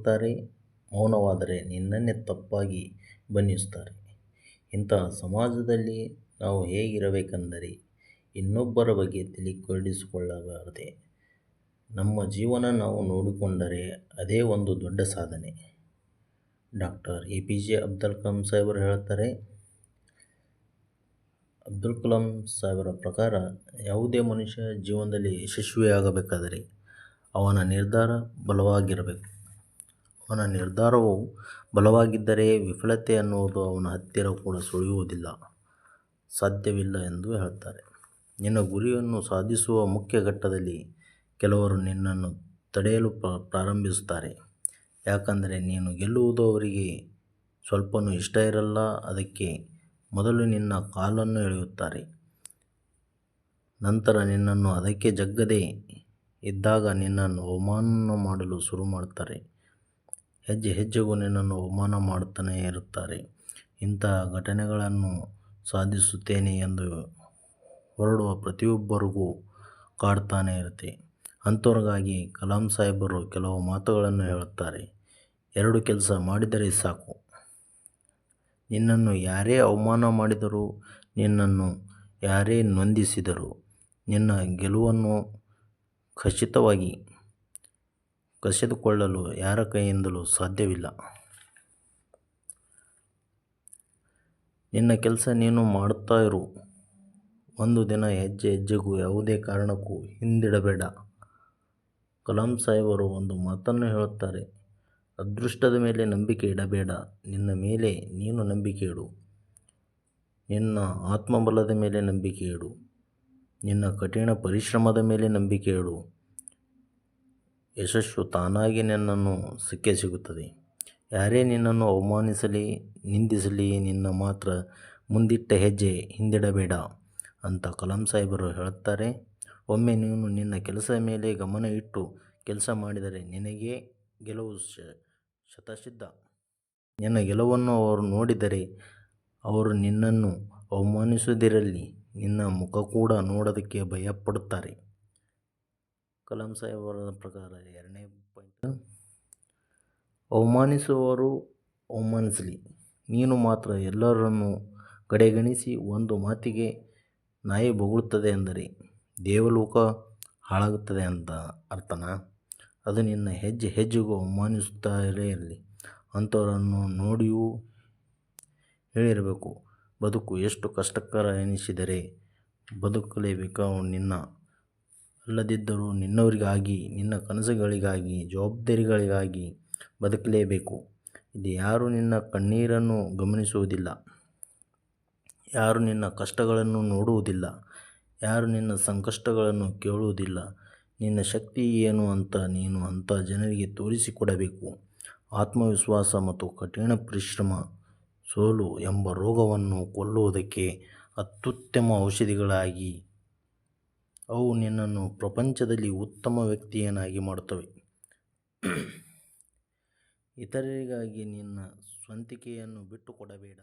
ಹೋಗುತ್ತಾರೆ, ಮೌನವಾದರೆ ನಿನ್ನನ್ನೇ ತಪ್ಪಾಗಿ ಬಣ್ಣಿಸುತ್ತಾರೆ. ಇಂತಹ ಸಮಾಜದಲ್ಲಿ ನಾವು ಹೇಗಿರಬೇಕೆಂದರೆ ಇನ್ನೊಬ್ಬರ ಬಗ್ಗೆ ತಲೆ ಕೆಡಿಸಿಕೊಳ್ಳಬಾರದೆ. ನಮ್ಮ ಜೀವನ ನಾವು ನೋಡಿಕೊಂಡರೆ ಅದೇ ಒಂದು ದೊಡ್ಡ ಸಾಧನೆ. ಡಾಕ್ಟರ್ APJ ಅಬ್ದುಲ್ ಕಲಾಂ ಸಾಹೇಬರು ಹೇಳ್ತಾರೆ. ಅಬ್ದುಲ್ ಕಲಾಂ ಸಾಹೇಬರ ಪ್ರಕಾರ ಯಾವುದೇ ಮನುಷ್ಯ ಜೀವನದಲ್ಲಿ ಯಶಸ್ವಿಯಾಗಬೇಕಾದರೆ ಅವನ ನಿರ್ಧಾರ ಬಲವಾಗಿರಬೇಕು. ಅವನ ನಿರ್ಧಾರವು ಬಲವಾಗಿದ್ದರೆ ವಿಫಲತೆ ಅನ್ನುವುದು ಅವನ ಹತ್ತಿರ ಕೂಡ ಸುಳಿಯುವುದಿಲ್ಲ, ಸಾಧ್ಯವಿಲ್ಲ ಎಂದು ಹೇಳ್ತಾರೆ. ನಿನ್ನ ಗುರಿಯನ್ನು ಸಾಧಿಸುವ ಮುಖ್ಯ ಘಟ್ಟದಲ್ಲಿ ಕೆಲವರು ನಿನ್ನನ್ನು ತಡೆಯಲು ಪ್ರಾರಂಭಿಸುತ್ತಾರೆ. ಯಾಕಂದರೆ ನೀನು ಗೆಲ್ಲುವುದು ಅವರಿಗೆ ಸ್ವಲ್ಪನೂ ಇಷ್ಟ ಇರಲ್ಲ. ಅದಕ್ಕೆ ಮೊದಲು ನಿನ್ನ ಕಾಲನ್ನು ಎಳೆಯುತ್ತಾರೆ. ನಂತರ ನಿನ್ನನ್ನು ಅದಕ್ಕೆ ಜಗ್ಗದೇ ಇದ್ದಾಗ ನಿನ್ನನ್ನು ಅವಮಾನ ಮಾಡಲು ಶುರು ಮಾಡುತ್ತಾರೆ. ಹೆಜ್ಜೆ ಹೆಜ್ಜೆಗೂ ನಿನ್ನನ್ನು ಅವಮಾನ ಮಾಡುತ್ತಲೇ ಇರುತ್ತಾರೆ. ಇಂತಹ ಘಟನೆಗಳನ್ನು ಸಾಧಿಸುತ್ತೇನೆ ಎಂದು ಹೊರಡುವ ಪ್ರತಿಯೊಬ್ಬರಿಗೂ ಕಾಡ್ತಾನೆ ಇರುತ್ತೆ. ಅಂಥವ್ರಿಗಾಗಿ ಕಲಾಂ ಸಾಹೇಬರು ಕೆಲವು ಮಾತುಗಳನ್ನು ಹೇಳುತ್ತಾರೆ. 2 ಕೆಲಸ ಮಾಡಿದರೆ ಸಾಕು. ನಿನ್ನನ್ನು ಯಾರೇ ಅವಮಾನ ಮಾಡಿದರೂ, ನಿನ್ನನ್ನು ಯಾರೇ ನೊಂದಿಸಿದರೂ ನಿನ್ನ ಗೆಲುವನ್ನು ಖಚಿತವಾಗಿ ಕಸಿದುಕೊಳ್ಳಲು ಯಾರ ಕೈಯಿಂದಲೂ ಸಾಧ್ಯವಿಲ್ಲ. ನಿನ್ನ ಕೆಲಸ ನೀನು ಮಾಡುತ್ತಾ ಇರು. ಒಂದು ದಿನ ಹೆಜ್ಜೆ ಹೆಜ್ಜೆಗೂ ಯಾವುದೇ ಕಾರಣಕ್ಕೂ ಹಿಂದಿಡಬೇಡ. ಕಲಾಂ ಸಾಹೇಬರು ಒಂದು ಮಾತನ್ನು ಹೇಳುತ್ತಾರೆ. ಅದೃಷ್ಟದ ಮೇಲೆ ನಂಬಿಕೆ ಇಡಬೇಡ, ನಿನ್ನ ಮೇಲೆ ನೀನು ನಂಬಿಕೆ ಇಡು. ನಿನ್ನ ಆತ್ಮಬಲದ ಮೇಲೆ ನಂಬಿಕೆ ಇಡು. ನಿನ್ನ ಕಠಿಣ ಪರಿಶ್ರಮದ ಮೇಲೆ ನಂಬಿಕೆ ಇಡು. ಯಶಸ್ಸು ತಾನಾಗಿ ನಿನ್ನನ್ನು ಸಿಕ್ಕೇ ಸಿಗುತ್ತದೆ. ಯಾರೇ ನಿನ್ನನ್ನು ಅವಮಾನಿಸಲಿ, ನಿಂದಿಸಲಿ, ನಿನ್ನ ಮಾತ್ರ ಮುಂದಿಟ್ಟ ಹೆಜ್ಜೆ ಹಿಂದಿಡಬೇಡ ಅಂತ ಕಲಾಂ ಸಾಹೇಬರು ಹೇಳುತ್ತಾರೆ. ಒಮ್ಮೆ ನೀನು ನಿನ್ನ ಕೆಲಸದ ಮೇಲೆ ಗಮನ ಇಟ್ಟು ಕೆಲಸ ಮಾಡಿದರೆ ನಿನಗೆ ಗೆಲುವು ಶತಸಿದ್ಧ. ನಿನ್ನ ಗೆಲುವನ್ನು ಅವರು ನೋಡಿದರೆ ಅವರು ನಿನ್ನನ್ನು ಅವಮಾನಿಸುವುದರಲ್ಲಿ ನಿನ್ನ ಮುಖ ಕೂಡ ನೋಡೋದಕ್ಕೆ ಭಯಪಡುತ್ತಾರೆ. ಕಲಾಂ ಸಾಹೇಬರ ಪ್ರಕಾರ 2ನೇ ಪಾಯಿಂಟ್, ಅವಮಾನಿಸುವವರು ಅವಮಾನಿಸಲಿ, ನೀನು ಮಾತ್ರ ಎಲ್ಲರನ್ನೂ ಕಡೆಗಣಿಸಿ ಒಂದು ಮಾತಿಗೆ ನಾಯಿ ಬೊಗಳುತ್ತದೆ ಎಂದರೆ ದೇವಲೋಕ ಹಾಳಾಗುತ್ತದೆ ಅಂತ ಅರ್ಥನಾ? ಅದು ನಿನ್ನ ಹೆಜ್ಜೆ ಹೆಜ್ಜೆಗೂ ಅವಮಾನಿಸುತ್ತಲೇ ಇರಲಿ. ಅಂಥವರನ್ನು ನೋಡಿಯೂ ಹೇಳಿರಬೇಕು, ಬದುಕು ಎಷ್ಟು ಕಷ್ಟಕರ ಎನಿಸಿದರೆ ಬದುಕಲೇಬೇಕು. ನಿನ್ನ ಅಲ್ಲದಿದ್ದರೂ ನಿನ್ನವರಿಗಾಗಿ, ನಿನ್ನ ಕನಸುಗಳಿಗಾಗಿ, ಜವಾಬ್ದಾರಿಗಳಿಗಾಗಿ ಬದುಕಲೇಬೇಕು. ಇಲ್ಲಿ ಯಾರೂ ನಿನ್ನ ಕಣ್ಣೀರನ್ನು ಗಮನಿಸುವುದಿಲ್ಲ, ಯಾರೂ ನಿನ್ನ ಕಷ್ಟಗಳನ್ನು ನೋಡುವುದಿಲ್ಲ, ಯಾರೂ ನಿನ್ನ ಸಂಕಷ್ಟಗಳನ್ನು ಕೇಳುವುದಿಲ್ಲ. ನಿನ್ನ ಶಕ್ತಿ ಏನು ಅಂತ ನೀನು ಅಂಥ ಜನರಿಗೆ ತೋರಿಸಿಕೊಡಬೇಕು. ಆತ್ಮವಿಶ್ವಾಸ ಮತ್ತು ಕಠಿಣ ಪರಿಶ್ರಮ ಸೋಲು ಎಂಬ ರೋಗವನ್ನು ಕೊಲ್ಲುವುದಕ್ಕೆ ಅತ್ಯುತ್ತಮ ಔಷಧಿಗಳಾಗಿ ಅವು ನಿನ್ನನ್ನು ಪ್ರಪಂಚದಲ್ಲಿ ಉತ್ತಮ ವ್ಯಕ್ತಿಯನ್ನಾಗಿ ಮಾಡುತ್ತವೆ. ಇತರರಿಗಾಗಿ ನಿನ್ನ ಸ್ವಂತಿಕೆಯನ್ನು ಬಿಟ್ಟುಕೊಡಬೇಡ.